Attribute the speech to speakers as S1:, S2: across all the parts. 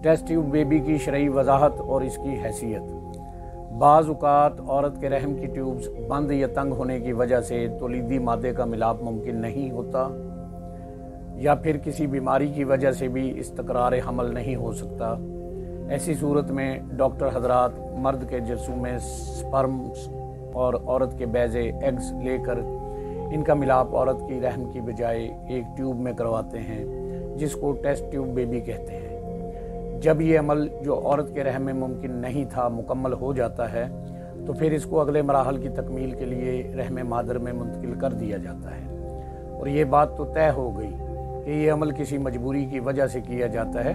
S1: Test tube baby की शरई वजाहत और इसकी हैसियत। बाज़ औक़ात औरत के रहम की ट्यूब्स बंद या तंग होने की वजह से तौलीदी मादे का मिलाप मुमकिन नहीं होता, या फिर किसी बीमारी की वजह से भी इस्तक़रार हमल नहीं हो सकता। ऐसी सूरत में डॉक्टर हजरात मर्द के जर्सों में स्पर्म्स और औरत के बैज़े एग्स लेकर इनका मिलाप औरत की रहम की बजाय एक ट्यूब में करवाते हैं, जिसको टेस्ट ट्यूब बेबी कहते हैं। जब ये अमल जो औरत के रहम में मुमकिन नहीं था मुकम्मल हो जाता है, तो फिर इसको अगले मराहल की तकमील के लिए रहम मादर में मुंतकिल कर दिया जाता है। और ये बात तो तय हो गई कि ये अमल किसी मजबूरी की वजह से किया जाता है,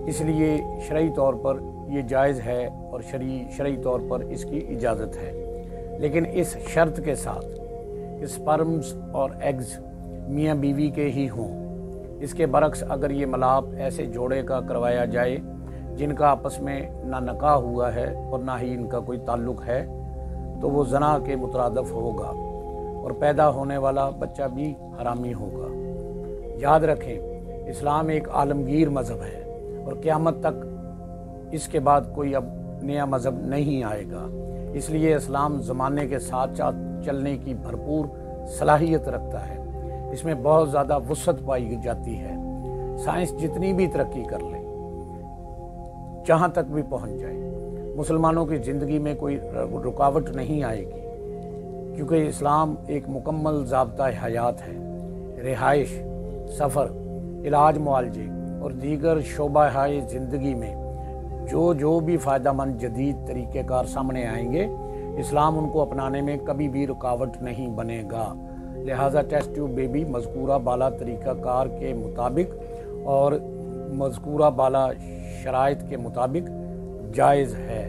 S1: इसलिए शरई तौर पर ये जायज़ है और शरई तौर पर इसकी इजाज़त है, लेकिन इस शर्त के साथ कि स्पर्म्स और एग्स मियाँ बीवी के ही हों। इसके बरक्स अगर ये मलाप ऐसे जोड़े का करवाया जाए जिनका आपस में ना निकाह हुआ है और ना ही इनका कोई ताल्लुक़ है, तो वो ज़ना के मुतरादफ होगा और पैदा होने वाला बच्चा भी हरामी होगा। याद रखें, इस्लाम एक आलमगीर मज़हब है और क़यामत तक इसके बाद कोई अब नया मज़हब नहीं आएगा। इसलिए इस्लाम ज़माने के साथ साथ चलने की भरपूर सलाहियत रखता है। इसमें बहुत ज़्यादा वुसअत पाई जाती है। साइंस जितनी भी तरक्की कर ले, जहाँ तक भी पहुँच जाए, मुसलमानों की ज़िंदगी में कोई रुकावट नहीं आएगी, क्योंकि इस्लाम एक मुकम्मल ज़ाब्ता हयात है। रिहाइश, सफ़र, इलाज, मुआलजे और दीगर शोबाहाए ज़िंदगी में जो भी फ़ायदामंद जदीद तरीक़ेकार सामने आएंगे, इस्लाम उनको अपनाने में कभी भी रुकावट नहीं बनेगा। लिहाजा टेस्ट ट्यूब बेबी मज़कूरा बाला तरीक़ाकार के मुताबिक और मज़कूरा बाला शराइत के मुताबिक जायज़ है।